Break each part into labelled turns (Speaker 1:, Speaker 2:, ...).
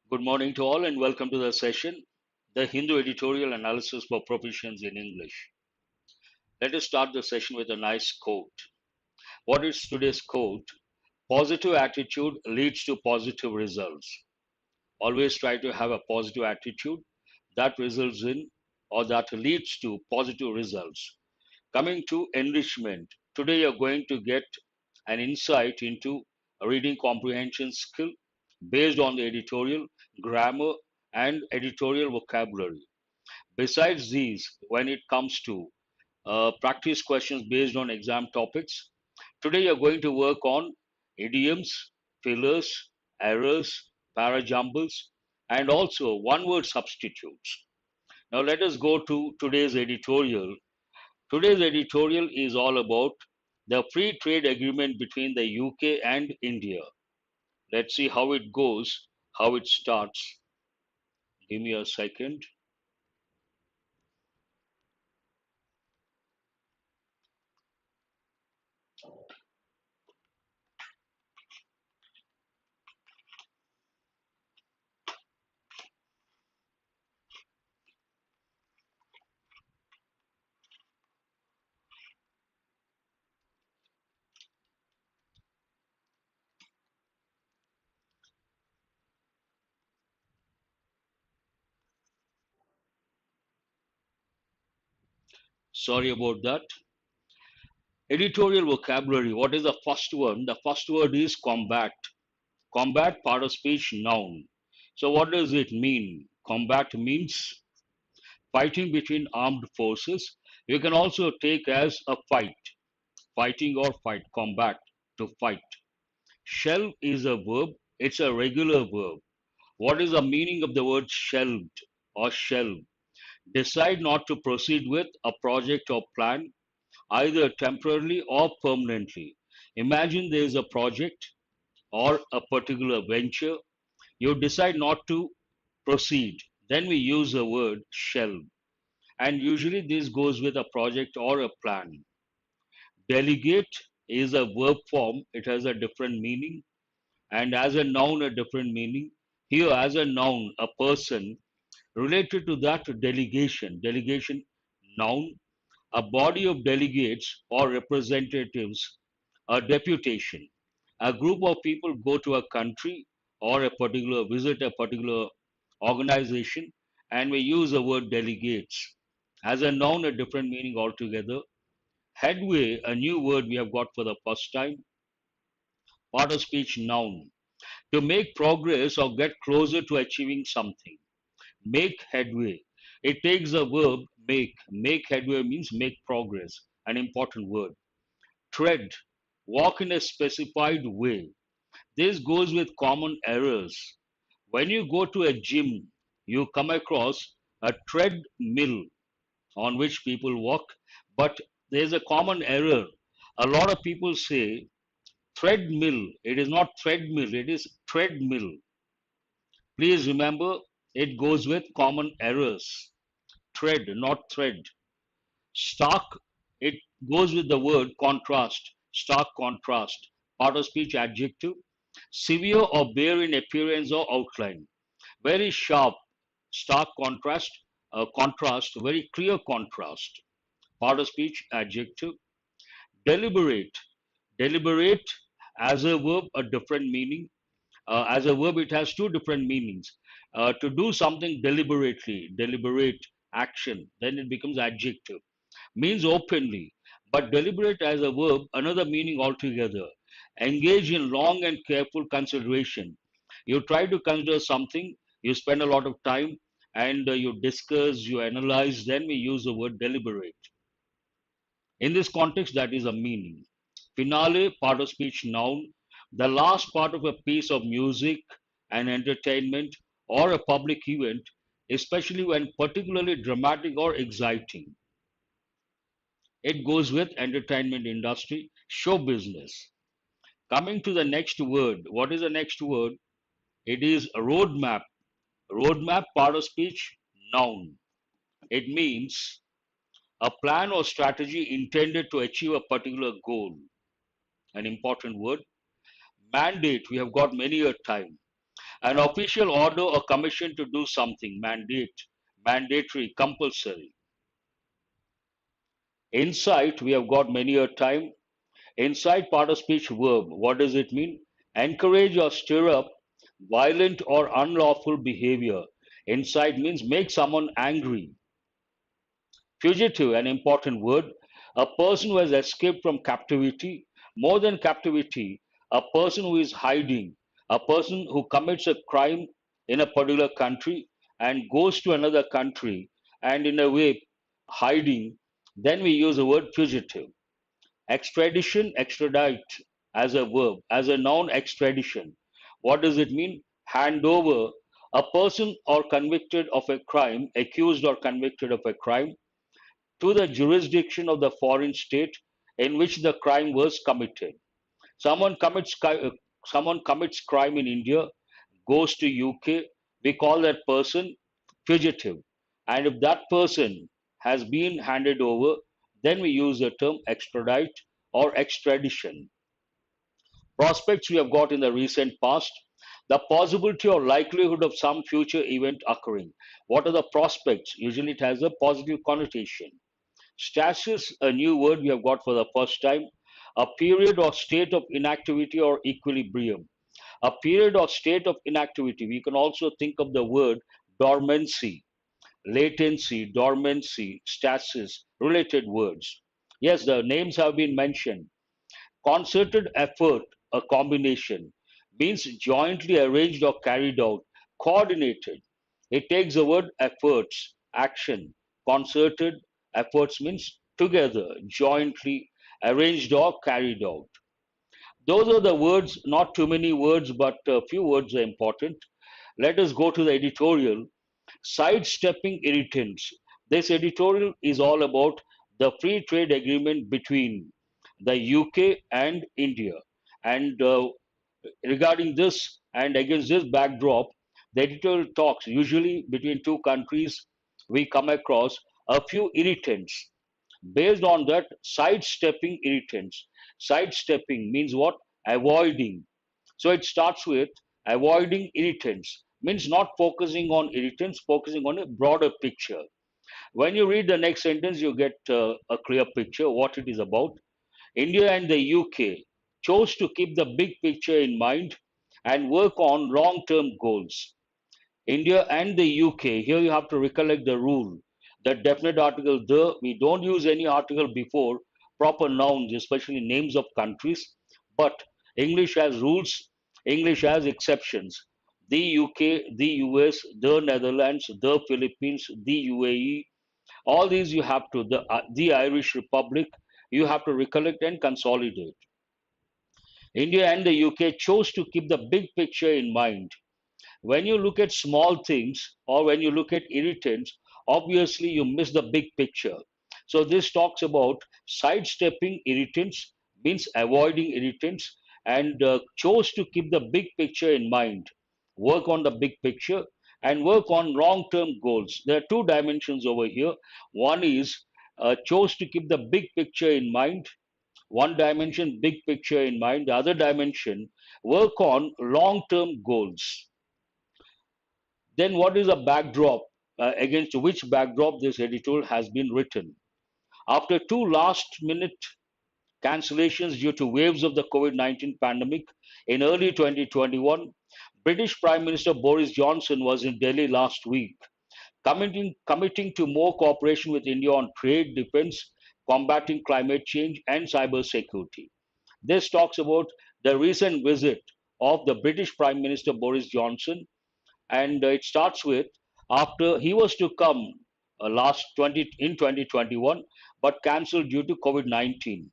Speaker 1: Good morning to all and welcome to the session, the Hindu Editorial Analysis for Proficiency in English. Let us start the session with a nice quote. What is today's quote? Positive attitude leads to positive results. Always try to have a positive attitude that results in or that leads to positive results. Coming to enrichment, today you're going to get an insight into a reading comprehension skill based on the editorial, grammar, and editorial vocabulary. Besides these, when it comes to practice questions based on exam topics, today you're going to work on idioms, fillers, errors, parajumbles, and also one word substitutes. Now let us go to today's editorial. Today's editorial is all about the free trade agreement between the UK and India. Let's see how it goes, how it starts. Give me a second. Sorry about that. Editorial vocabulary. What is the first one? The first word is combat. Combat, part of speech, noun. So, what does it mean? Combat means fighting between armed forces. You can also take as a fight, fighting or fight, combat, to fight. Shelve is a verb, it's a regular verb. What is the meaning of the word shelved or shelve? Decide not to proceed with a project or plan, either temporarily or permanently. Imagine there is a project or a particular venture. You decide not to proceed. Then we use the word shelve. And usually this goes with a project or a plan. Delegate is a verb form, it has a different meaning, and as a noun, a different meaning. Here, as a noun, a person related to that delegation, noun, a body of delegates or representatives, a deputation. A group of people go to a country or a particular visit a particular organization, and we use the word delegates. As a noun, a different meaning altogether. Headway, a new word we have got for the first time. Part of speech, noun. To make progress or get closer to achieving something. Make headway. It takes the verb make. Make headway means make progress, an important word. Tread. Walk in a specified way. This goes with common errors. When you go to a gym, you come across a treadmill on which people walk, but there's a common error. A lot of people say treadmill. It is not treadmill, it is treadmill. Please remember, it goes with common errors. Tread, not thread. Stark, it goes with the word contrast. Stark contrast. Part of speech adjective. Severe or bare in appearance or outline. Very sharp, stark contrast, very clear contrast. Part of speech adjective. Deliberate. Deliberate as a verb, a different meaning. As a verb, it has two different meanings. To do something deliberately, deliberate action, then it becomes adjective. Means openly, but deliberate as a verb, another meaning altogether. Engage in long and careful consideration. You try to consider something, you spend a lot of time, and you discuss, you analyze, then we use the word deliberate. In this context, that is a meaning. Finale, part of speech, noun, the last part of a piece of music, an entertainment, or a public event, especially when particularly dramatic or exciting. It goes with entertainment industry, show business. Coming to the next word. What is the next word? It is a roadmap. Roadmap, part of speech, noun. It means a plan or strategy intended to achieve a particular goal. An important word. Mandate, we have got many a time. An official order or commission to do something, mandatory, compulsory. Incite, we have got many a time. Incite, part of speech verb. What does it mean? Encourage or stir up violent or unlawful behavior. Incite means make someone angry. Fugitive, an important word. A person who has escaped from captivity. More than captivity, a person who is hiding. A person who commits a crime in a particular country and goes to another country and in a way hiding. Then we use the word fugitive. Extradition, extradite as a verb, as a noun, extradition. What does it mean? Hand over a person or convicted of a crime, accused or convicted of a crime, to the jurisdiction of the foreign state in which the crime was committed. Someone commits someone commits crime in India, goes to UK, we call that person fugitive. And if that person has been handed over, then we use the term extradite or extradition. Prospects we have got in the recent past, the possibility or likelihood of some future event occurring. What are the prospects? Usually it has a positive connotation. Stasis, a new word we have got for the first time, a period or state of inactivity or equilibrium. A period or state of inactivity. We can also think of the word dormancy, latency, dormancy, stasis, related words. Yes, the names have been mentioned. Concerted effort, a combination, means jointly arranged or carried out, coordinated. It takes the word efforts, action. Concerted efforts means together, jointly arranged or carried out. Those are the words, not too many words, but a few words are important. Let us go to the editorial. Sidestepping irritants. This editorial is all about the free trade agreement between the UK and India. And regarding this and against this backdrop, the editorial talks usually between two countries, we come across a few irritants. Based on that, sidestepping irritants. Sidestepping means what? Avoiding. So it starts with avoiding irritants, means not focusing on irritants, focusing on a broader picture. When you read the next sentence, you get a clear picture what it is about. India and the UK chose to keep the big picture in mind and work on long term goals. India and the UK, here you have to recollect the rule. The definite article, the, we don't use any article before proper nouns, especially names of countries, but English has rules, English has exceptions. The UK, the US, the Netherlands, the Philippines, the UAE, all these you have to, the Irish Republic, you have to recollect and consolidate. India and the UK chose to keep the big picture in mind. When you look at small things or when you look at irritants, obviously you miss the big picture. So this talks about sidestepping irritants, means avoiding irritants, and chose to keep the big picture in mind. Work on the big picture and work on long-term goals. There are two dimensions over here. One is chose to keep the big picture in mind. One dimension, big picture in mind. The other dimension, work on long-term goals. Then what is a backdrop against which backdrop this editorial has been written? After two last minute cancellations due to waves of the COVID-19 pandemic in early 2021, British Prime Minister Boris Johnson was in Delhi last week, committing to more cooperation with India on trade, defense, combating climate change, and cyber security. This talks about the recent visit of the British Prime Minister Boris Johnson, and it starts with after he was to come last 20 in 2021 but cancelled due to COVID-19.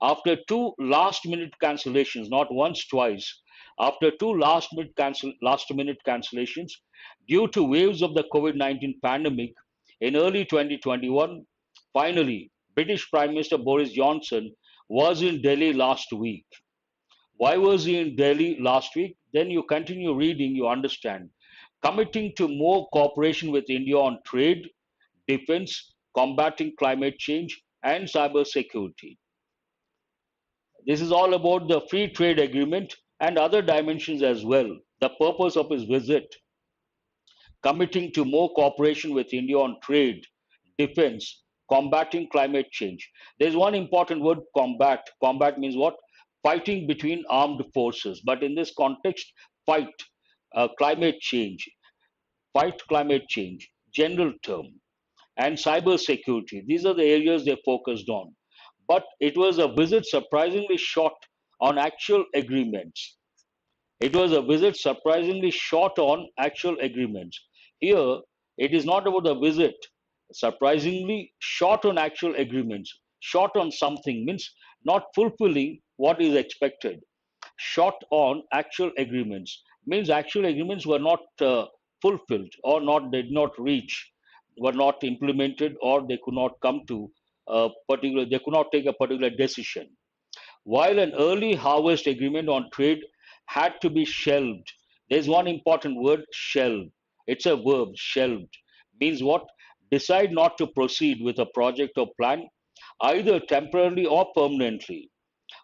Speaker 1: After two last minute cancellations, not once, twice, after two last minute cancellations due to waves of the COVID-19 pandemic in early 2021, finally British Prime Minister Boris Johnson was in Delhi last week. Why was he in Delhi last week? Then you continue reading, you understand. Committing to more cooperation with India on trade, defense, combating climate change, and cyber security. This is all about the free trade agreement and other dimensions as well. The purpose of his visit: committing to more cooperation with India on trade, defense, combating climate change. There's one important word: combat. Combat means what? Fighting between armed forces. But in this context, fight climate change, fight climate change, general term, and cyber security. These are the areas they focused on. But it was a visit surprisingly short on actual agreements. It was a visit surprisingly short on actual agreements. Here, it is not about the visit. Surprisingly short on actual agreements. Short on something means not fulfilling what is expected. Short on actual agreements means actual agreements were not fulfilled, or not did not reach, were not implemented, or they could not come to a particular. They could not take a particular decision. While an early harvest agreement on trade had to be shelved, there's one important word: shelved. It's a verb: shelved. Means what? Decide not to proceed with a project or plan, either temporarily or permanently.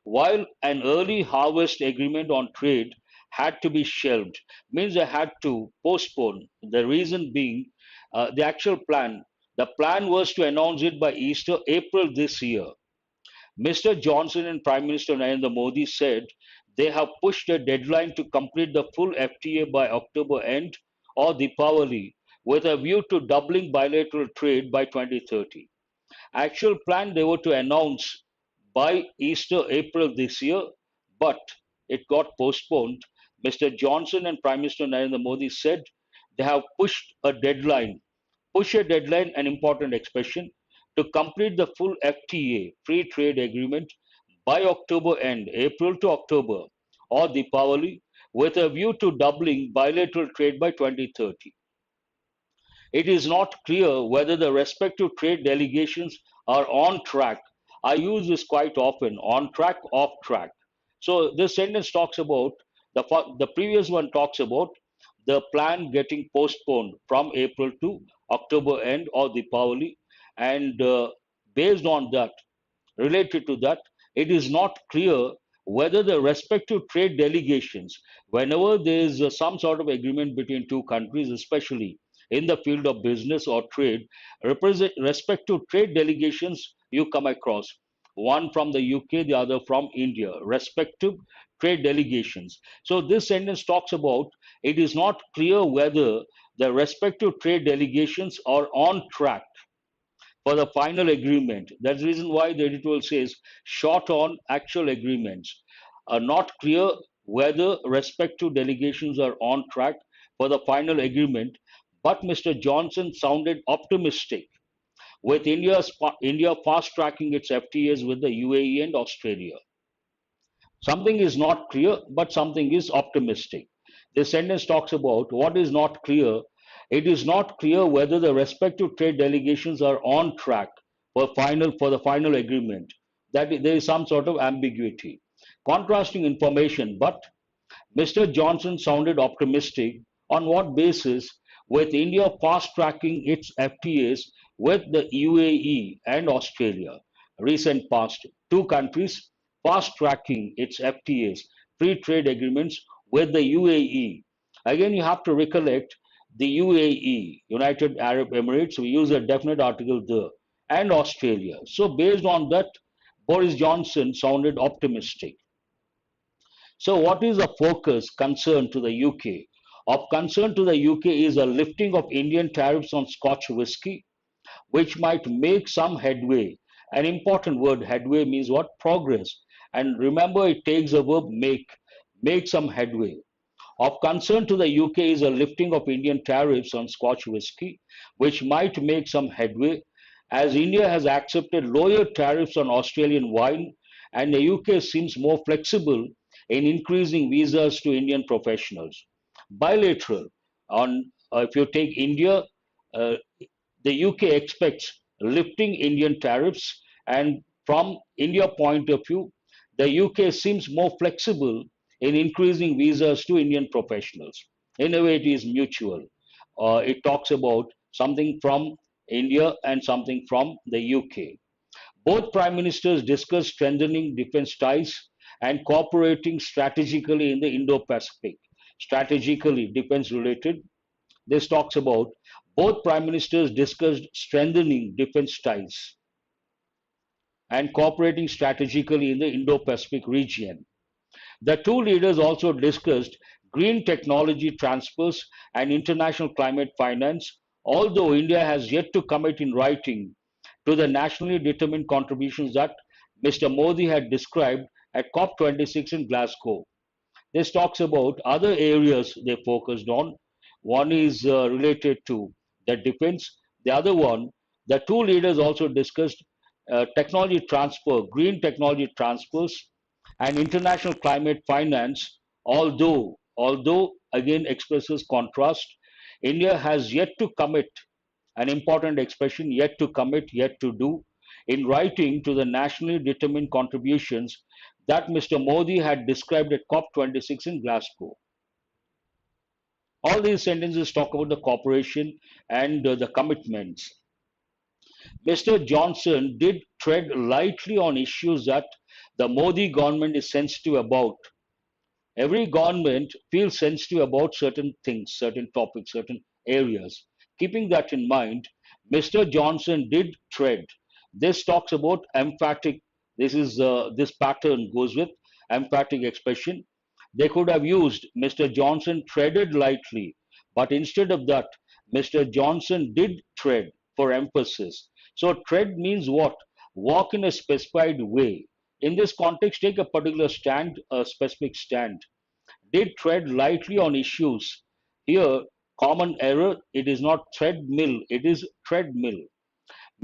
Speaker 1: While an early harvest agreement on trade had to be shelved, means they had to postpone. The reason being the actual plan. The plan was to announce it by Easter, April this year. Mr. Johnson and Prime Minister Narendra Modi said they have pushed a deadline to complete the full FTA by October end or Deepavali, with a view to doubling bilateral trade by 2030. Actual plan they were to announce by Easter, April this year, but it got postponed. Mr. Johnson and Prime Minister Narendra Modi said they have push a deadline, an important expression, to complete the full FTA, free trade agreement, by October end, April to October, or Deepavali, with a view to doubling bilateral trade by 2030. It is not clear whether the respective trade delegations are on track. I use this quite often: on track, off track. So this sentence talks about the previous one talks about the plan getting postponed from April to October end or Deepavali, and based on that, related to that, it is not clear whether the respective trade delegations, whenever there is some sort of agreement between two countries, especially in the field of business or trade, respective trade delegations you come across, one from the UK, the other from India, respective trade delegations. So this sentence talks about it is not clear whether the respective trade delegations are on track for the final agreement. That's the reason why the editorial says short on actual agreements. Are not clear whether respective delegations are on track for the final agreement, but Mr. Johnson sounded optimistic, with India fast tracking its FTAs with the UAE and Australia. Something is not clear, but something is optimistic. This sentence talks about what is not clear. It is not clear whether the respective trade delegations are on track for the final agreement. That there is some sort of ambiguity. Contrasting information, but Mr. Johnson sounded optimistic. On what basis? With India fast tracking its FTAs with the UAE and Australia. Recent past, two countries fast tracking its FTAs, free trade agreements, with the UAE. Again, you have to recollect the UAE, United Arab Emirates, we use a definite article there, and Australia. So, based on that, Boris Johnson sounded optimistic. So, what is the focus concern to the UK? Of concern to the UK is a lifting of Indian tariffs on Scotch whisky, which might make some headway. An important word: headway means what? Progress. And remember, it takes the verb make some headway. Of concern to the UK is a lifting of Indian tariffs on Scotch whisky, which might make some headway, as India has accepted lower tariffs on Australian wine, and the UK seems more flexible in increasing visas to Indian professionals. Bilateral, on if you take India, uh, the UK expects lifting Indian tariffs, and from India point of view, the UK seems more flexible in increasing visas to Indian professionals. In a way, it is mutual. It talks about something from India and something from the UK. Both prime ministers discussed strengthening defense ties and cooperating strategically in the Indo Pacific. strategically defense related. This talks about both prime ministers discussed strengthening defense ties and cooperating strategically in the Indo-Pacific region. The two leaders also discussed green technology transfers and international climate finance, although India has yet to commit in writing to the nationally determined contributions that Mr. Modi had described at COP26 in Glasgow. This talks about other areas they focused on. One is related to the defense. The other one, the two leaders also discussed technology transfer, green technology transfers, and international climate finance. Although again expresses contrast, India has yet to commit, an important expression, yet to commit, yet to do, in writing to the nationally determined contributions that Mr. Modi had described at COP26 in Glasgow. All these sentences talk about the cooperation and the commitments. Mr. Johnson did tread lightly on issues that the Modi government is sensitive about. Every government feels sensitive about certain things, certain topics, certain areas. Keeping that in mind, Mr. Johnson did tread. This talks about emphatic. This pattern goes with emphatic expression. They could have used Mr. Johnson treaded lightly, but instead of that, Mr. Johnson did tread for emphasis. So tread means what? Walk in a specified way. In this context, take a particular stand, a specific stand. Did tread lightly on issues. Here, common error, it is not treadmill, it is treadmill.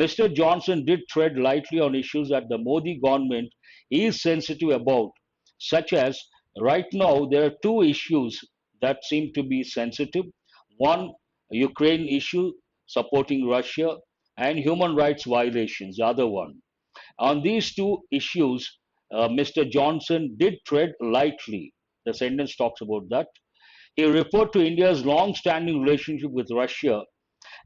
Speaker 1: Mr. Johnson did tread lightly on issues that the Modi government is sensitive about, such as right now there are two issues that seem to be sensitive. One, Ukraine issue supporting Russia, and human rights violations, the other one. On these two issues, Mr. Johnson did tread lightly. The sentence talks about that. He referred to India's long standing relationship with Russia,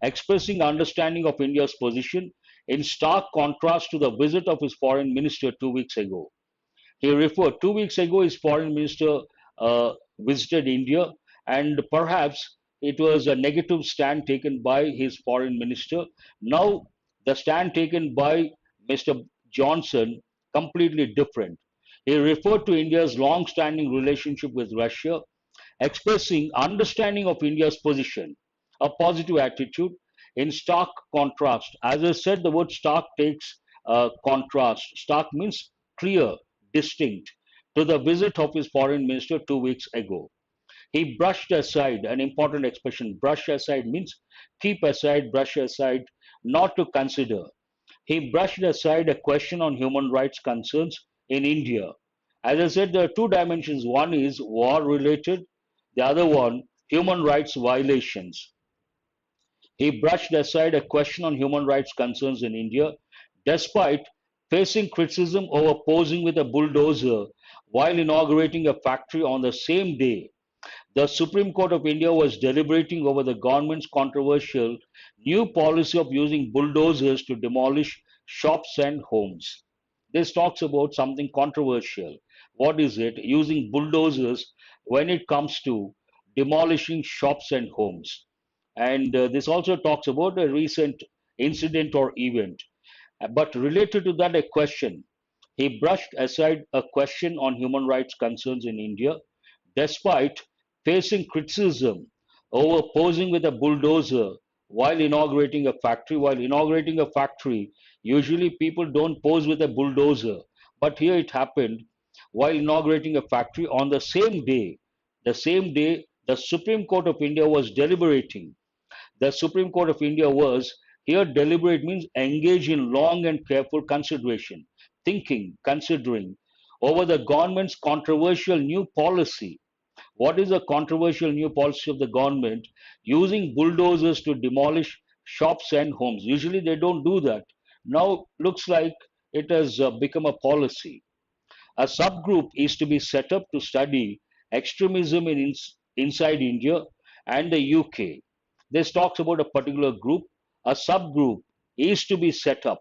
Speaker 1: expressing understanding of India's position in stark contrast to the visit of his foreign minister 2 weeks ago. He referred 2 weeks ago, his foreign minister visited India, and perhaps it was a negative stand taken by his foreign minister. Now, the stand taken by Mr. Johnson completely different. He referred to India's long standing relationship with Russia, expressing understanding of India's position, a positive attitude in stark contrast. As I said, the word stark takes contrast. Stark means clear, distinct, to the visit of his foreign minister 2 weeks ago. He brushed aside, an important expression, brush aside means keep aside, brush aside, not to consider. He brushed aside a question on human rights concerns in India. As I said, there are two dimensions. One is war related, the other one, human rights violations. He brushed aside a question on human rights concerns in India, despite facing criticism over posing with a bulldozer while inaugurating a factory on the same day. The Supreme Court of India was deliberating over the government's controversial new policy of using bulldozers to demolish shops and homes. This talks about something controversial. What is it? Using bulldozers when it comes to demolishing shops and homes. And this also talks about a recent incident or event. But related to that, a question. He brushed aside a question on human rights concerns in India, despite facing criticism over posing with a bulldozer while inaugurating a factory. While inaugurating a factory, usually people don't pose with a bulldozer, but here it happened while inaugurating a factory on the same day. The same day, the Supreme Court of India was deliberating. The Supreme Court of India was here deliberate means engage in long and careful consideration, thinking, considering over the government's controversial new policy. What is the controversial new policy of the government? Using bulldozers to demolish shops and homes. Usually they don't do that. Now looks like it has become a policy. A subgroup is to be set up to study extremism inside India and the UK. This talks about a particular group. A subgroup is to be set up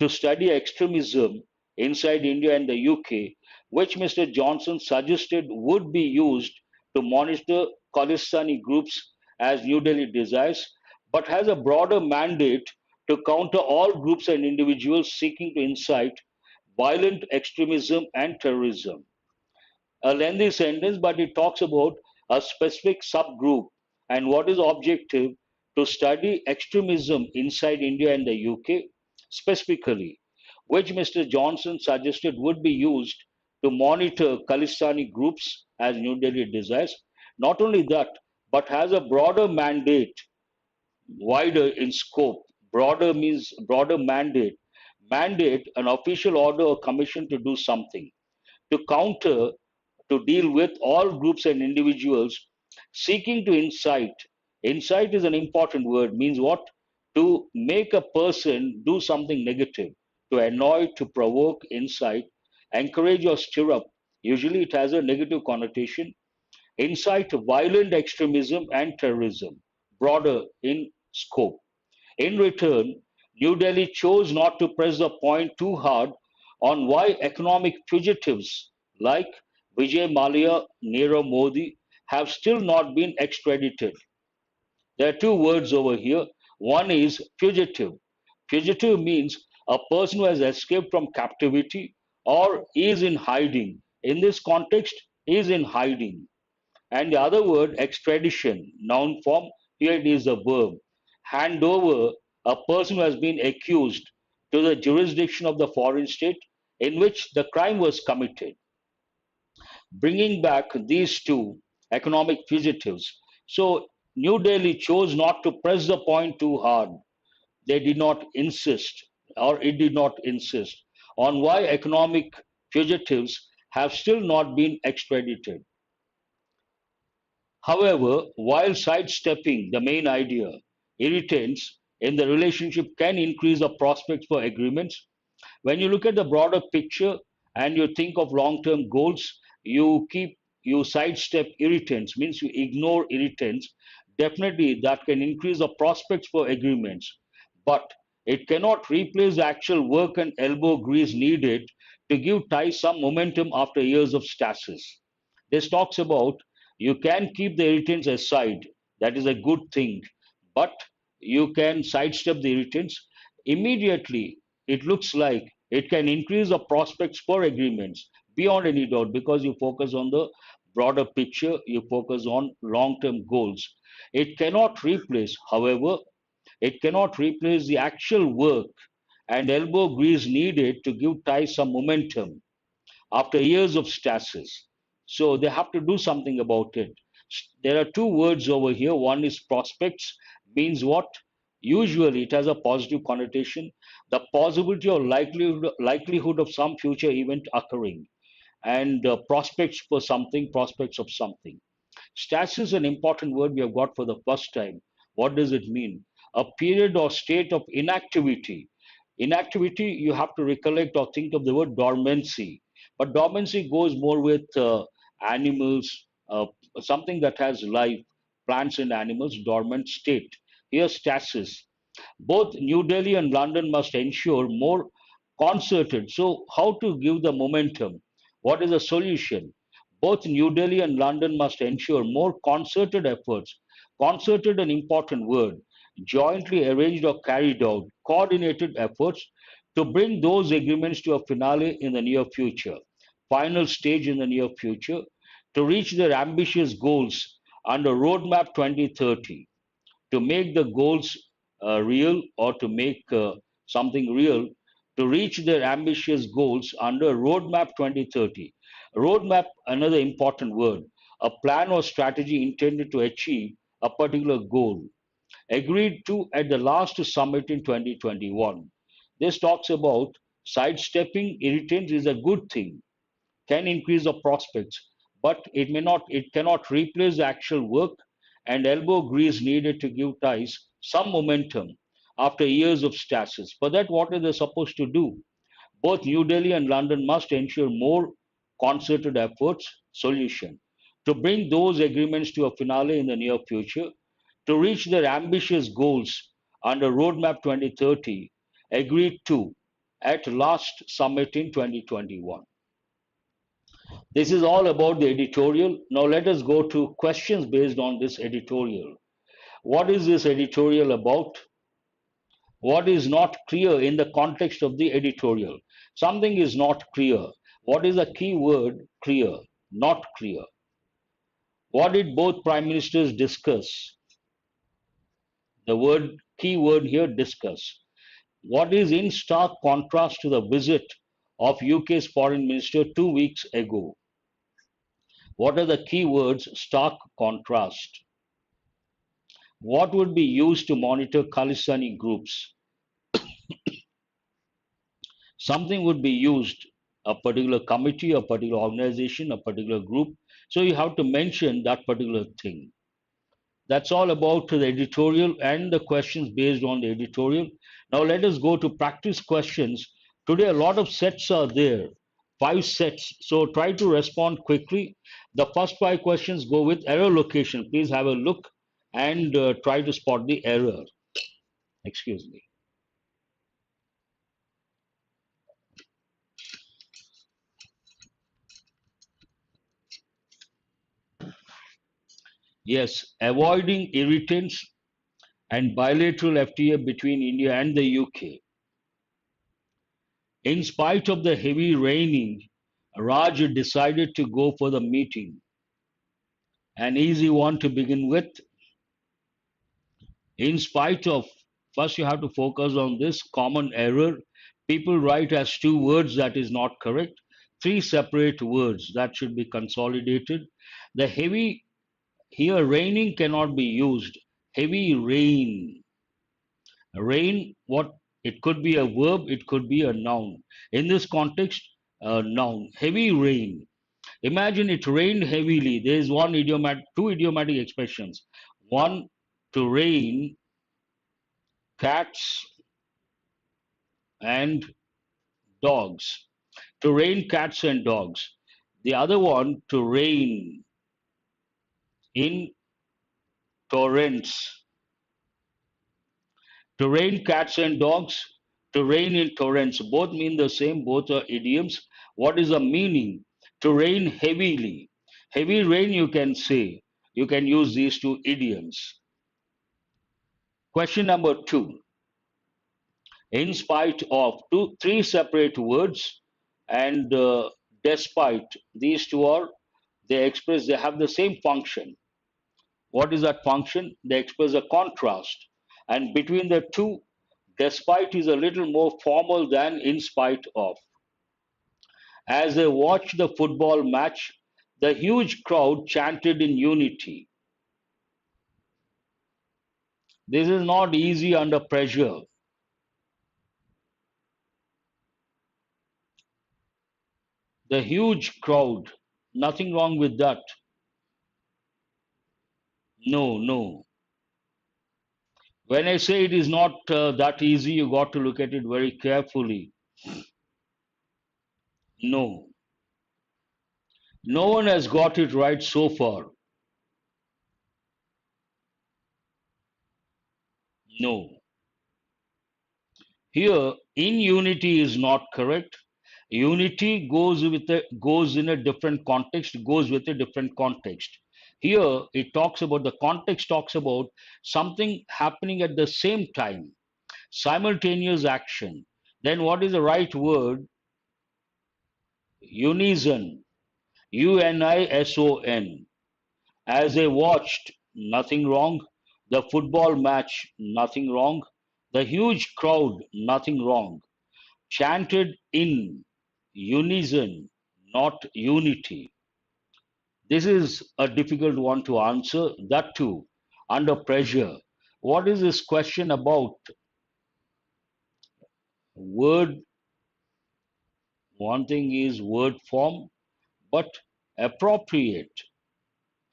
Speaker 1: to study extremism inside India and the UK, which Mr. Johnson suggested would be used to monitor Khalistani groups as New Delhi desires, but has a broader mandate to counter all groups and individuals seeking to incite violent extremism and terrorism. A lengthy sentence, but it talks about a specific subgroup and what is objective to study extremism inside India and the UK specifically, which Mr. Johnson suggested would be used to monitor Khalistani groups as New Delhi desires. Not only that, but has a broader mandate, wider in scope. Broader means broader mandate. Mandate, an official order or commission to do something, to counter, to deal with all groups and individuals seeking to incite. Incite is an important word, means what? To make a person do something negative, to annoy, to provoke, incite, encourage, or stir up. Usually it has a negative connotation. Incite violent extremism and terrorism, broader in scope. In return, New Delhi chose not to press the point too hard on why economic fugitives like Vijay Mallya, Nirav Modi have still not been extradited. There are two words over here. One is fugitive. Fugitive means a person who has escaped from captivity or is in hiding. In this context, is in hiding. And the other word, extradition, noun form, here it is a verb. Hand over a person who has been accused to the jurisdiction of the foreign state in which the crime was committed, bringing back these two economic fugitives. So New Delhi chose not to press the point too hard. They did not insist, or it did not insist, on why economic fugitives have still not been extradited. However, while sidestepping the main idea, irritants in the relationship can increase the prospects for agreements. When you look at the broader picture and you think of long-term goals, you sidestep irritants, means you ignore irritants. Definitely that can increase the prospects for agreements, but it cannot replace the actual work and elbow grease needed to give ties some momentum after years of stasis. This talks about you can keep the irritants aside. That is a good thing. But you can sidestep the irritants. Immediately, it looks like it can increase the prospects for agreements beyond any doubt because you focus on the broader picture, you focus on long term goals. It cannot replace, however, it cannot replace the actual work and elbow grease needed to give ties some momentum after years of stasis. So they have to do something about it. There are two words over here. One is prospects, means what? Usually it has a positive connotation, the possibility or likelihood of some future event occurring, and prospects for something, prospects of something. Stasis is an important word we have got for the first time. What does it mean? A period or state of inactivity. Inactivity, you have to recollect or think of the word dormancy. But dormancy goes more with animals, something that has life, plants and animals, dormant state. Here, stasis. Both New Delhi and London must ensure more concerted. So, how to give the momentum? What is the solution? Both New Delhi and London must ensure more concerted efforts. Concerted, an important word, jointly arranged or carried out, coordinated efforts to bring those agreements to a finale in the near future, final stage in the near future, to reach their ambitious goals under Roadmap 2030, to make the goals real or to make something real, to reach their ambitious goals under Roadmap 2030. Roadmap, another important word, a plan or strategy intended to achieve a particular goal, agreed to at the last summit in 2021. This talks about sidestepping irritants is a good thing, can increase the prospects, but it cannot replace the actual work and elbow grease needed to give ties some momentum after years of stasis. For that, what are they supposed to do? Both New Delhi and London must ensure more concerted efforts, solution, to bring those agreements to a finale in the near future, to reach their ambitious goals under Roadmap 2030, agreed to at last summit in 2021. This is all about the editorial. Now let us go to questions based on this editorial. What is this editorial about? What is not clear in the context of the editorial? Something is not clear. What is the key word? Clear, not clear. What did both prime ministers discuss? The word key word here, discuss. What is in stark contrast to the visit of UK's foreign minister 2 weeks ago? What are the key words? Stark contrast. What would be used to monitor Khalistani groups? Something would be used, a particular committee, a particular organization, a particular group. So you have to mention that particular thing. That's all about the editorial and the questions based on the editorial. Now let us go to practice questions. Today a lot of sets are there, 5 sets. So try to respond quickly. The first 5 questions go with error location. Please have a look and try to spot the error. Excuse me. Yes, avoiding irritants and bilateral FTA between India and the UK. In spite of the heavy raining, Raj decided to go for the meeting. An easy one to begin with. In spite of, first you have to focus on this common error. People write as 2 words, that is not correct. 3 separate words, that should be consolidated. The heavy, here raining cannot be used. Heavy rain. Rain, what? It could be a verb, it could be a noun. In this context, a noun. Heavy rain. Imagine it rained heavily. There is two idiomatic expressions. One, to rain cats and dogs. To rain cats and dogs. The other one, to rain in torrents. To rain cats and dogs, to rain in torrents. Both mean the same, both are idioms. What is the meaning? To rain heavily. Heavy rain, you can say. You can use these 2 idioms. Question number 2. In spite of 3 separate words and despite, these 2 are, they have the same function. What is that function? They express a contrast. And between the 2, despite is a little more formal than in spite of. As they watched the football match, the huge crowd chanted in unity. This is not easy under pressure. The huge crowd, nothing wrong with that. No, no. When I say it is not that easy, you got to look at it very carefully. No. No one has got it right so far. No. Here, in unity is not correct. Unity goes in a different context, goes with a different context. Here, it talks about, the context talks about something happening at the same time, simultaneous action. Then what is the right word? Unison. UNISON. As they watched, nothing wrong. The football match, nothing wrong. The huge crowd, nothing wrong. Chanted in unison, not unity. This is a difficult one to answer, that too, under pressure. What is this question about? Word, one thing is word form, but appropriate,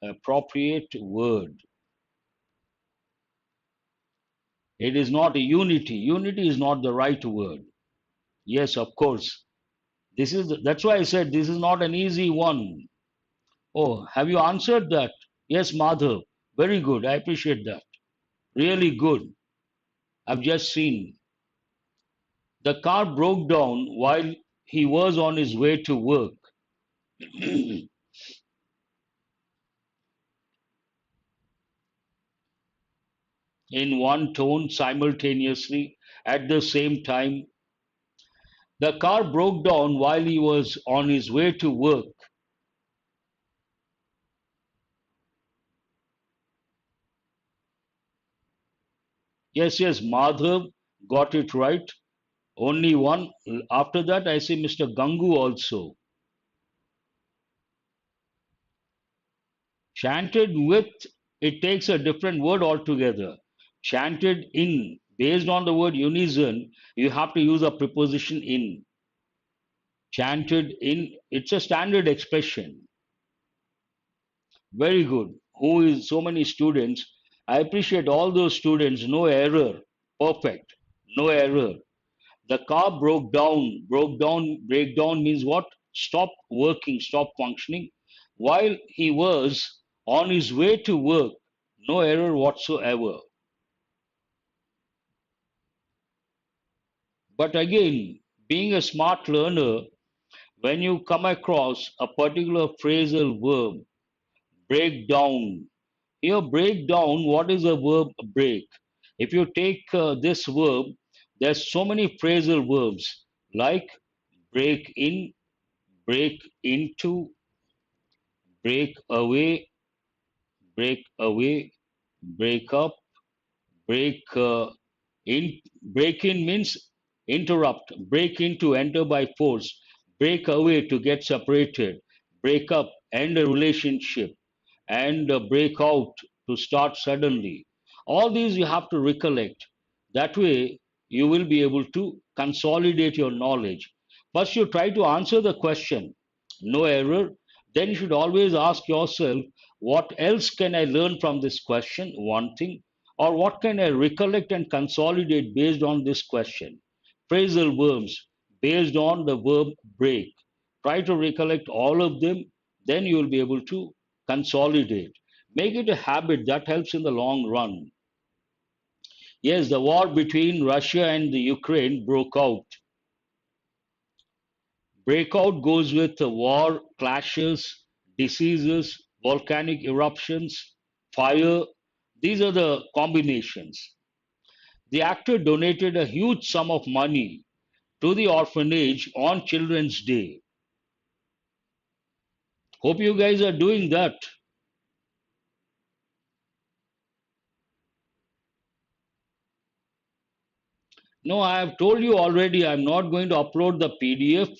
Speaker 1: appropriate word. It is not a unity. Unity is not the right word. Yes, of course. That's why I said this is not an easy one. Oh, have you answered that? Yes, Madhav. Very good. I appreciate that. Really good. I've just seen. The car broke down while he was on his way to work. In one tone simultaneously at the same time. The car broke down while he was on his way to work. Yes, Madhav got it right. Only one. After that, I see Mr. Gangu also. Chanted with, it takes a different word altogether. Chanted in, based on the word unison, you have to use a preposition in. Chanted in, it's a standard expression. Very good. Who is so many students? I appreciate all those students. No error. Perfect. No error. The car broke down. Broke down. Breakdown means what? Stop working, stop functioning. While he was on his way to work, no error whatsoever. But again, being a smart learner, when you come across a particular phrasal verb, break down. Here, break down, what is the verb break? If you take this verb, there's so many phrasal verbs like break in, break into, break away, break away, break up, break in. Break in means interrupt, break in to enter by force, break away to get separated, break up, end a relationship, and break out to start suddenly. All these you have to recollect. That way, you will be able to consolidate your knowledge. First, you try to answer the question, no error. Then you should always ask yourself, what else can I learn from this question? One thing. Or what can I recollect and consolidate based on this question? Phrasal verbs based on the verb break. Try to recollect all of them, then you will be able to consolidate. Make it a habit that helps in the long run. Yes, the war between Russia and the Ukraine broke out. Breakout goes with the war, clashes, diseases, volcanic eruptions, fire. These are the combinations. The actor donated a huge sum of money to the orphanage on Children's Day. Hope you guys are doing that. No, I have told you already, I'm not going to upload the PDF.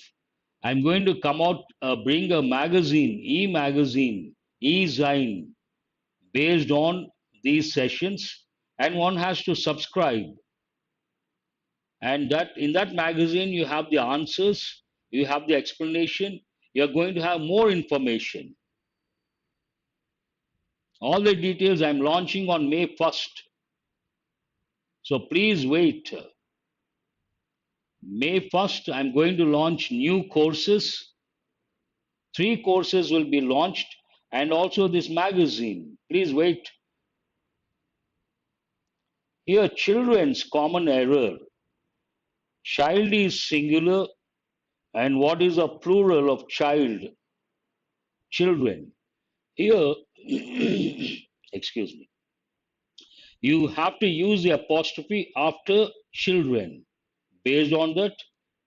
Speaker 1: I'm going to come out, bring a magazine, e-magazine, e-zine, based on these sessions, and one has to subscribe. And that in that magazine, you have the answers, you have the explanation, you're going to have more information. All the details I'm launching on May 1st. So please wait. May 1st, I'm going to launch new courses. 3 courses will be launched, and also this magazine. Please wait. Here, children's common error. Child is singular, and what is a plural of child? Children. Here, excuse me, you have to use the apostrophe after children. Based on that,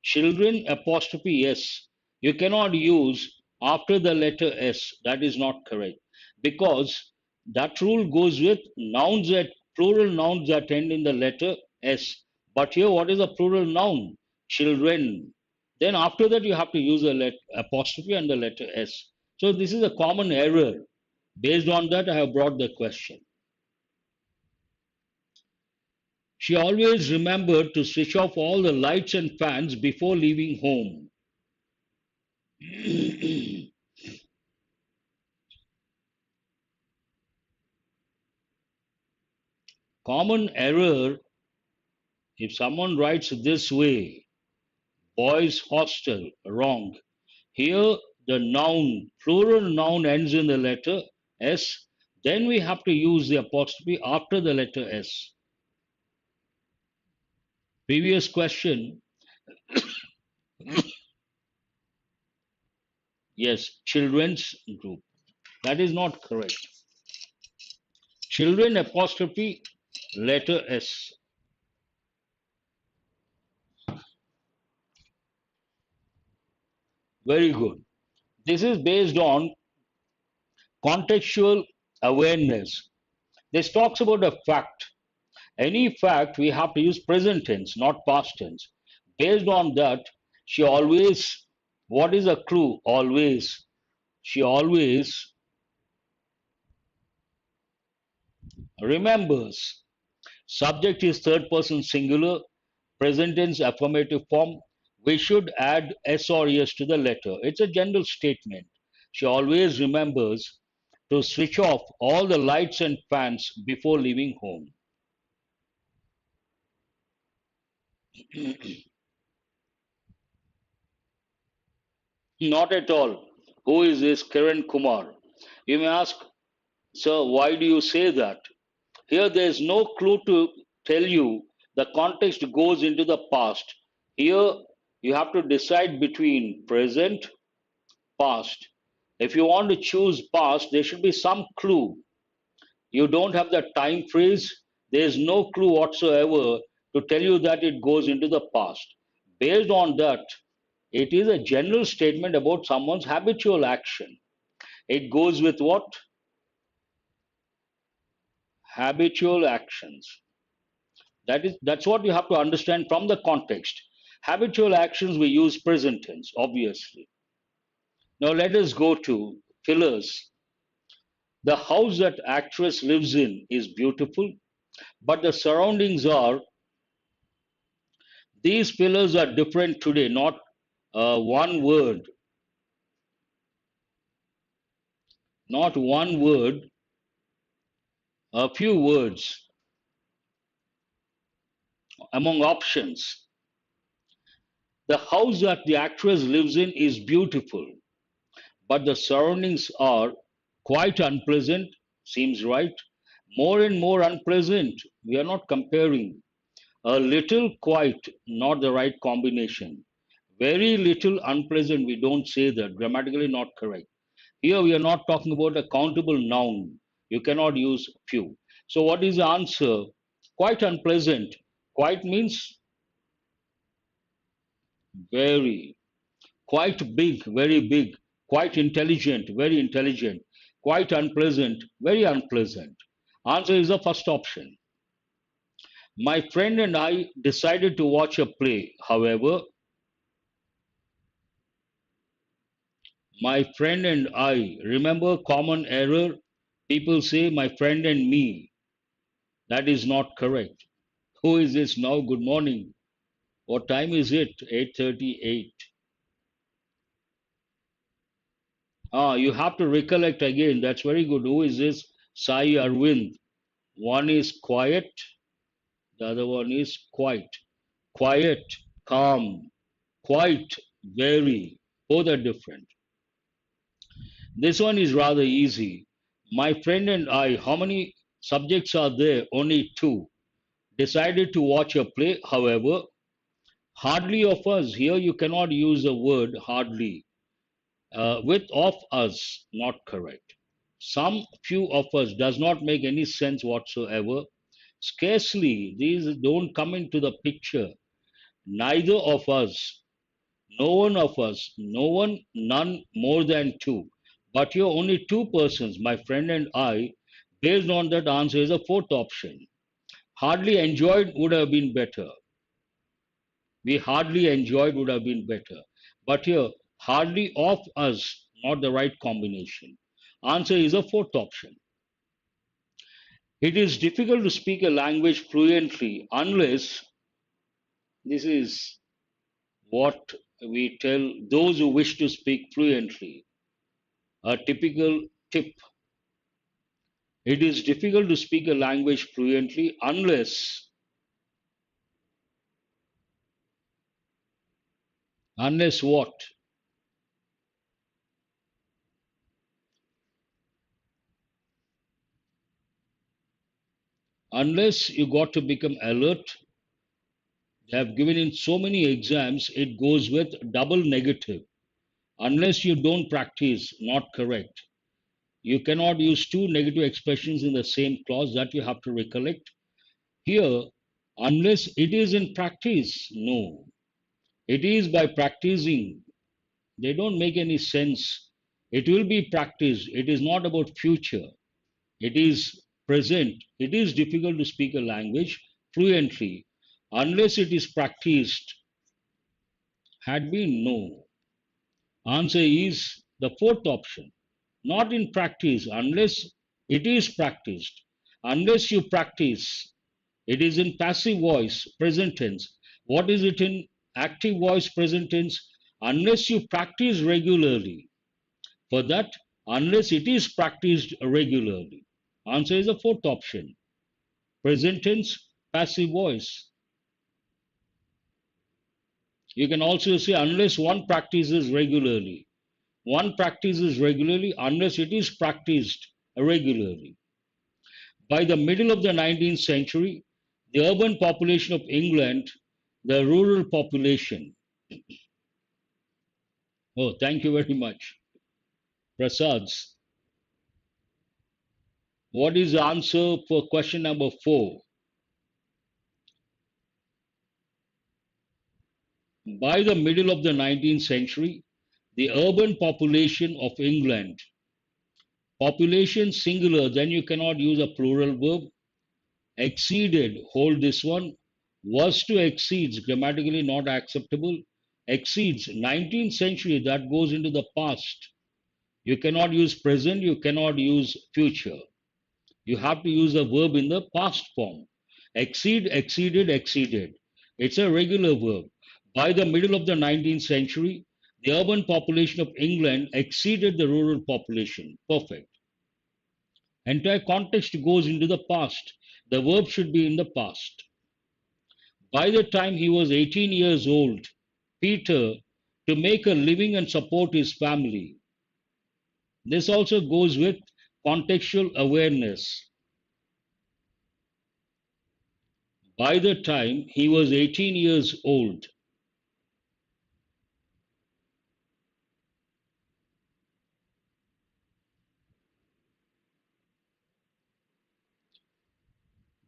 Speaker 1: children apostrophe S. You cannot use after the letter S. That is not correct, because that rule goes with nouns that plural nouns that end in the letter S. But here, what is a plural noun? Children. Then after that, you have to use a apostrophe and the letter S. So this is a common error. Based on that, I have brought the question. She always remembered to switch off all the lights and fans before leaving home. Common error, if someone writes this way, boys hostel, wrong. Here, the noun, plural noun ends in the letter S. Then we have to use the apostrophe after the letter S. Previous question, Yes, children's group. That is not correct. Children apostrophe letter S. Very good. This is based on contextual awareness. This talks about a fact. Any fact we have to use present tense, not past tense. Based on that, she always, what is a clue? Always. She always remembers. Subject is third person singular, present tense affirmative form. We should add S or ES to the letter. It's a general statement. She always remembers to switch off all the lights and fans before leaving home. Not at all. Who is this Kiran Kumar? You may ask, sir, why do you say that? Here there is no clue to tell you. The context goes into the past. Here you have to decide between present, past. If you want to choose past, there should be some clue. You don't have the time phrase. There is no clue whatsoever to tell you that it goes into the past. Based on that, it is a general statement about someone's habitual action. It goes with what? Habitual actions. That's what you have to understand from the context. Habitual actions we use present tense, obviously. Now let us go to fillers. The house that actress lives in is beautiful, but the surroundings are. These pillars are different today, not one word, not one word, a few words among options. The house that the actress lives in is beautiful, but the surroundings are quite unpleasant, seems right. More and more unpleasant. We are not comparing. A little quite, not the right combination. Very little unpleasant, we don't say that. Grammatically not correct. Here we are not talking about a countable noun. You cannot use few. So what is the answer? Quite unpleasant. Quite means very. Quite big, very big. Quite intelligent, very intelligent. Quite unpleasant, very unpleasant. Answer is the first option. My friend and I decided to watch a play. However, my friend and I, remember common error? People say my friend and me. That is not correct. Who is this now? Good morning. What time is it? 8:38. Ah, you have to recollect again. That's very good. Who is this? Sai Arvind. One is quiet, the other one is quiet. Quiet, calm, quite, very. Both are different. This one is rather easy. My friend and I, how many subjects are there? Only two. Decided to watch a play. However, hardly of us. Here you cannot use the word hardly. With of us, not correct. Some few of us does not make any sense whatsoever. Scarcely, these don't come into the picture. Neither of us, no one of us, no one, none more than two. But you're only two persons, my friend and I. Based on that answer is a fourth option. Hardly enjoyed would have been better. We hardly enjoyed would have been better. But here, hardly of us, not the right combination. Answer is a fourth option. It is difficult to speak a language fluently unless this is what we tell those who wish to speak fluently. A typical tip. It is difficult to speak a language fluently unless what? Unless you got to become alert. They have given in so many exams, it goes with double negative. Unless you don't practice, not correct. You cannot use two negative expressions in the same clause, that you have to recollect. Here, unless it is in practice, no. It is by practicing. They don't make any sense. It will be practiced. It is not about future. It is present. It is difficult to speak a language fluently unless it is practiced. Had been no. Answer is the fourth option. Not in practice unless it is practiced. Unless you practice, it is in passive voice, present tense. What is it in active voice, present tense? Unless you practice regularly. For that, unless it is practiced regularly. Answer is the fourth option. Present tense, passive voice. You can also say unless one practices regularly. One practices regularly unless it is practiced regularly. By the middle of the 19th century, the urban population of England, the rural population. Oh, thank you very much. Prasads. What is the answer for question number 4? By the middle of the 19th century, the urban population of England, population singular, then you cannot use a plural verb. Exceeded, hold this one. Was to exceeds, grammatically not acceptable. Exceeds, 19th century, that goes into the past. You cannot use present, you cannot use future. You have to use a verb in the past form. Exceed, exceeded, exceeded. It's a regular verb. By the middle of the 19th century, the urban population of England exceeded the rural population. Perfect. Entire context goes into the past. The verb should be in the past. By the time he was 18 years old, Peter, to make a living and support his family. This also goes with contextual awareness. By the time he was 18 years old,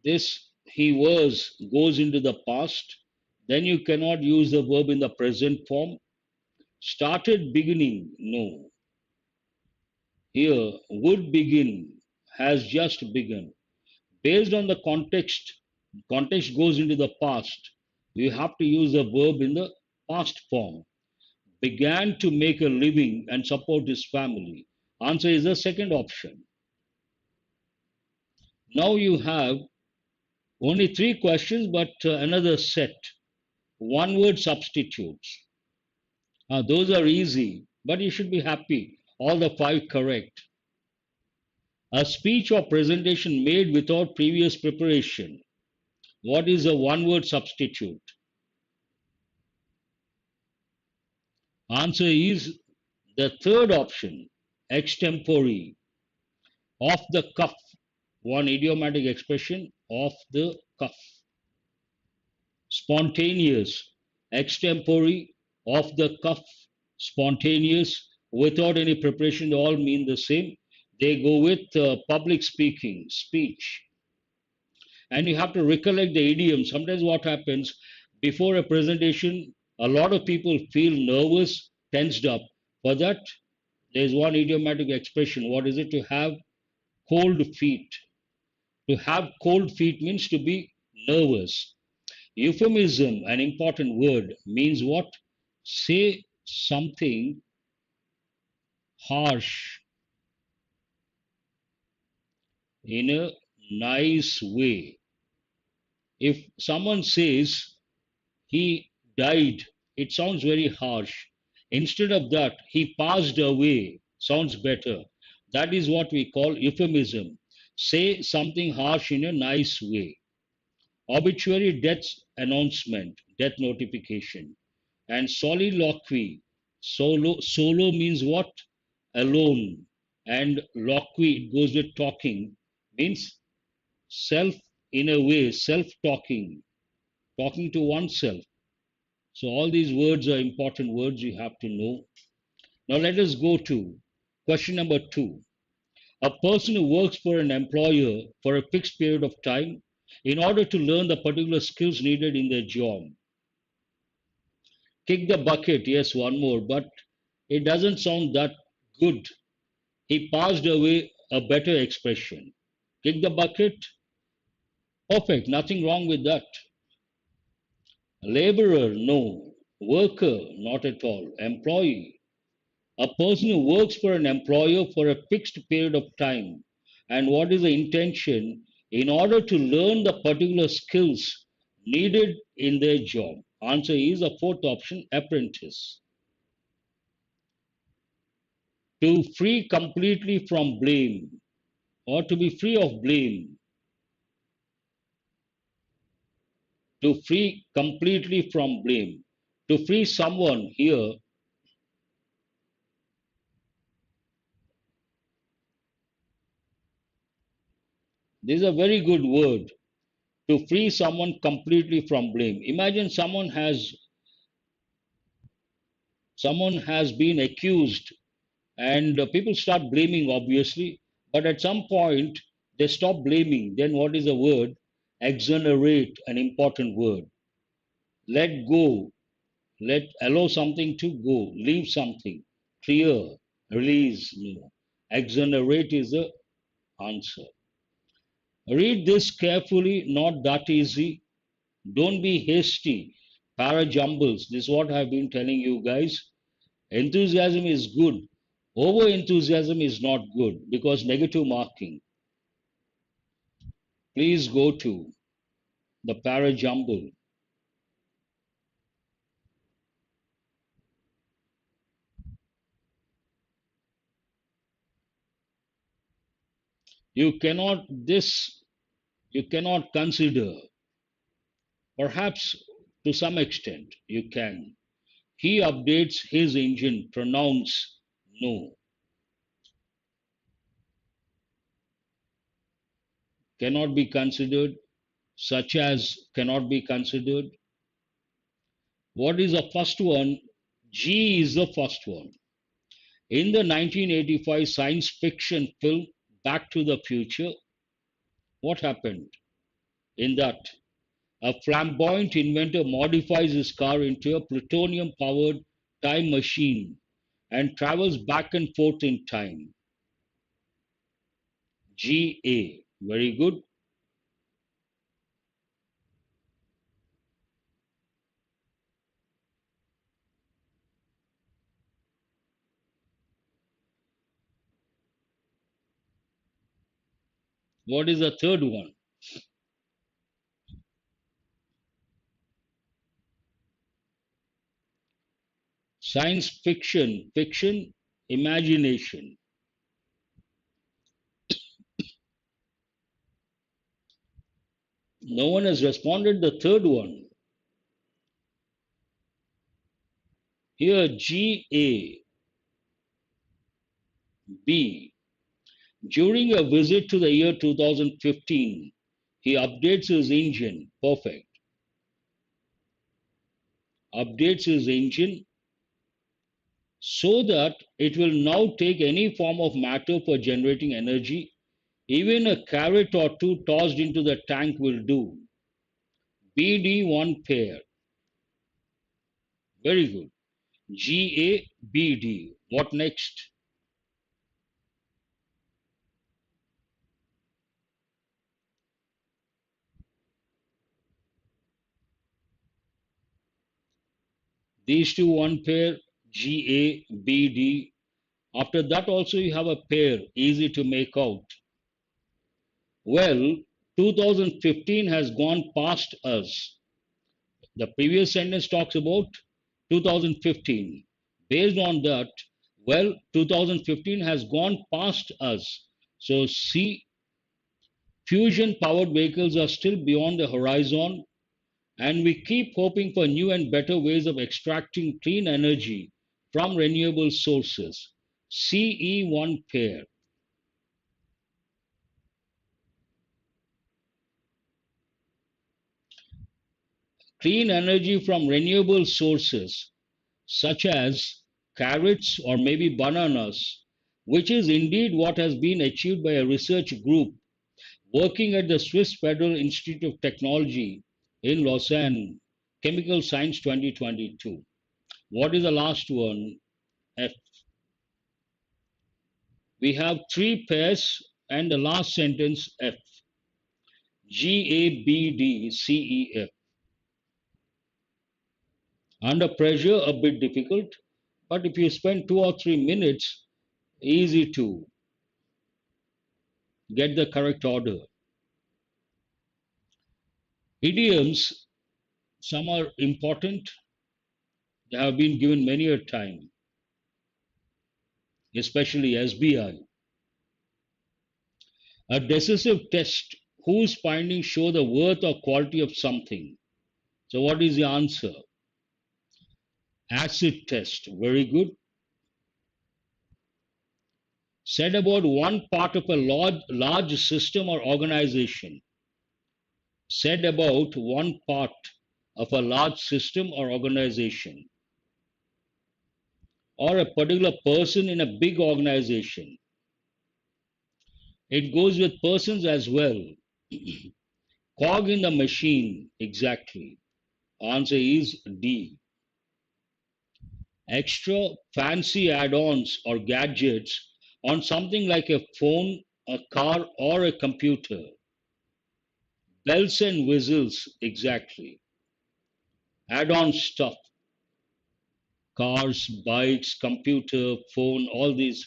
Speaker 1: this he was goes into the past. Then you cannot use the verb in the present form. Started beginning, no. Here, would begin, has just begun. Based on the context goes into the past. You have to use the verb in the past form. Began to make a living and support his family. Answer is the second option. Now you have only 3 questions, but another set. One word substitutes. Those are easy, but you should be happy. All the 5 correct. A speech or presentation made without previous preparation. What is a one word substitute? Answer is the third option, extempore, off the cuff. One idiomatic expression, off the cuff. Spontaneous, extempore, off the cuff, spontaneous, without any preparation, they all mean the same. They go with public speaking, speech. And you have to recollect the idiom. Sometimes what happens before a presentation, a lot of people feel nervous, tensed up. For that, there's one idiomatic expression. What is it? To have cold feet. To have cold feet means to be nervous. Euphemism, an important word, means what? Say something harsh in a nice way. If someone says he died, it sounds very harsh. Instead of that, he passed away, sounds better. That is what we call euphemism. Say something harsh in a nice way. Obituary death announcement, death notification. And soliloquy. Solo means what? Alone. And loquy, it goes with talking, means self in a way, self talking, talking to oneself. So all these words are important words you have to know. Now let us go to question number 2. A person who works for an employer for a fixed period of time in order to learn the particular skills needed in their job. Kick the bucket, yes, one more, but it doesn't sound that good. He passed away a better expression. Kick the bucket, perfect, nothing wrong with that. Laborer, no. Worker, not at all. Employee, a person who works for an employer for a fixed period of time. And what is the intention? In order to learn the particular skills needed in their job. Answer is a fourth option, apprentice. To free completely from blame or to be free of blame. To free completely from blame. To free someone here, this is a very good word. To free someone completely from blame. Imagine someone has been accused and people start blaming obviously, but at some point they stop blaming. Then what is the word? Exonerate, an important word. Let go, let allow something to go, leave something, clear, release. No. Exonerate is the answer. Read this carefully, not that easy. Don't be hasty. Para jumbles. This is what I've been telling you guys. Enthusiasm is good. Over enthusiasm is not good because negative marking. Please go to the para jumble. You cannot this you cannot consider. Perhaps to some extent you can. He updates his engine. Pronounce no. Cannot be considered. Such as cannot be considered. What is the first one? G is the first one. In the 1985 science fiction film Back to the Future, what happened in that? A flamboyant inventor modifies his car into a plutonium powered time machine and travels back and forth in time. GA. Very good. What is the third one? Science fiction, fiction, imagination. No one has responded. The third one. Here, GA, B. During a visit to the year 2015, he updates his engine. Perfect. Updates his engine so that it will now take any form of matter for generating energy. Even a carrot or two tossed into the tank will do. BD1 pair. Very good. GABD. What next? These two one pair, GABD. After that also you have a pair, easy to make out. Well, 2015 has gone past us. The previous sentence talks about 2015. Based on that, well, 2015 has gone past us. So C, fusion powered vehicles are still beyond the horizon, and we keep hoping for new and better ways of extracting clean energy from renewable sources. CE1 pair. Clean energy from renewable sources such as carrots or maybe bananas, which is indeed what has been achieved by a research group working at the Swiss Federal Institute of Technology in Lausanne, Chemical Science 2022. What is the last one? F. We have three pairs and the last sentence F. G, A, B, D, C, E, F. Under pressure, a bit difficult, but if you spend 2 or 3 minutes, easy to get the correct order. Idioms, some are important, they have been given many a time, especially SBI. A decisive test, whose findings show the worth or quality of something. So, what is the answer? Acid test, very good. Said about one part of a large system or organization. Said about one part of a large system or organization, or a particular person in a big organization. It goes with persons as well. Cog in the machine, exactly. Answer is D. Extra fancy add-ons or gadgets on something like a phone, a car, or a computer. Bells and whistles, exactly. Add-on stuff, cars, bikes, computer, phone, all these.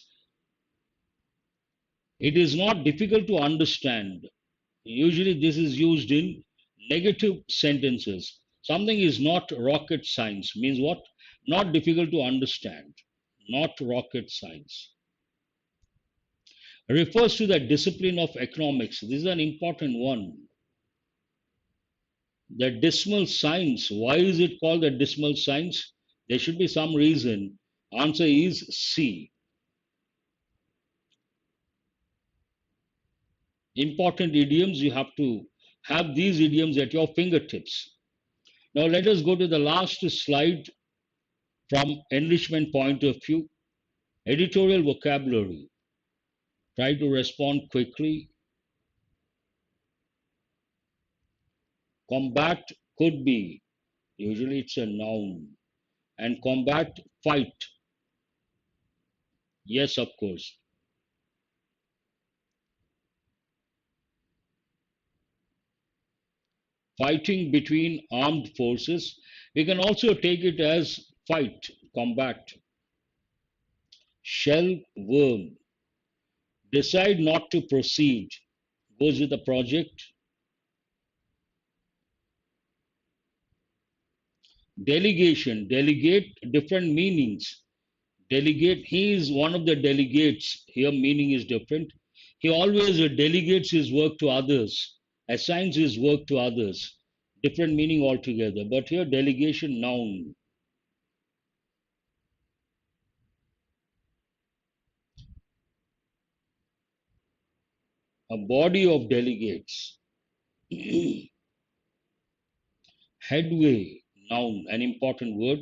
Speaker 1: It is not difficult to understand. Usually this is used in negative sentences. Something is not rocket science means what? Not difficult to understand. Not rocket science. Refers to the discipline of economics. This is an important one. The dismal science. Why is it called the dismal science? There should be some reason. Answer is C. Important idioms, you have to have these idioms at your fingertips. Now let us go to the last slide from enrichment point of view. Editorial vocabulary. Try to respond quickly. Combat could be, usually it's a noun. And combat, fight. Yes, of course. Fighting between armed forces. We can also take it as fight, combat. Shell, worm. Decide not to proceed. Goes with the project. Delegation, delegate, different meanings. Delegate, he is one of the delegates. Here, meaning is different. He always delegates his work to others, assigns his work to others. Different meaning altogether. But here, delegation, noun. A body of delegates. Headway, noun, an important word.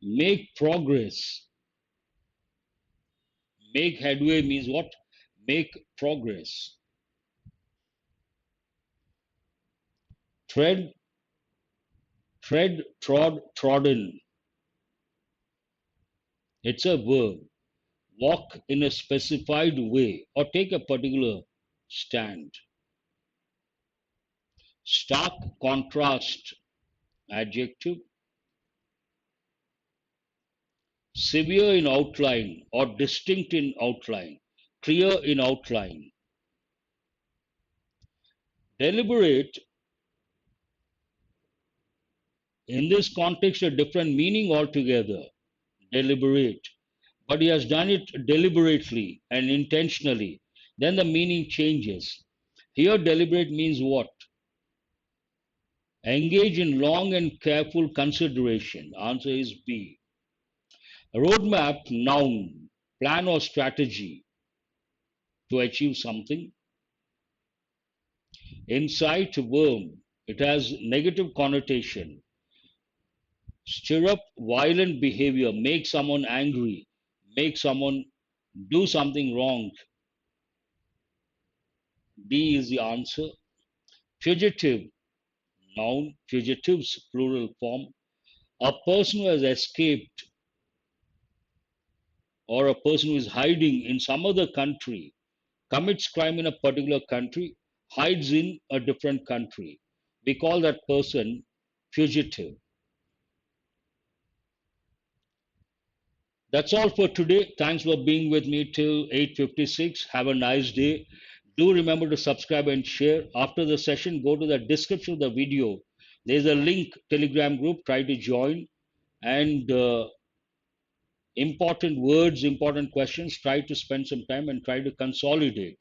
Speaker 1: Make progress. Make headway means what? Make progress. Tread, trod, trodden. It's a verb. Walk in a specified way or take a particular stand. Stark contrast, adjective. Severe in outline or distinct in outline, clear in outline. Deliberate, in this context, a different meaning altogether. Deliberate. But he has done it deliberately and intentionally. Then the meaning changes. Here, deliberate means what? Engage in long and careful consideration. Answer is B. Roadmap, noun, plan or strategy to achieve something. Insight, verb, it has negative connotation. Stir up violent behavior, make someone angry, make someone do something wrong. D is the answer. Fugitive, noun, fugitives, plural form. A person who has escaped or a person who is hiding in some other country, commits crime in a particular country, hides in a different country. We call that person fugitive. That's all for today. Thanks for being with me till 8:56. Have a nice day. Do remember to subscribe and share. After the session, go to the description of the video. There's a link, Telegram group. Try to join. And important words, important questions. Try to spend some time and try to consolidate.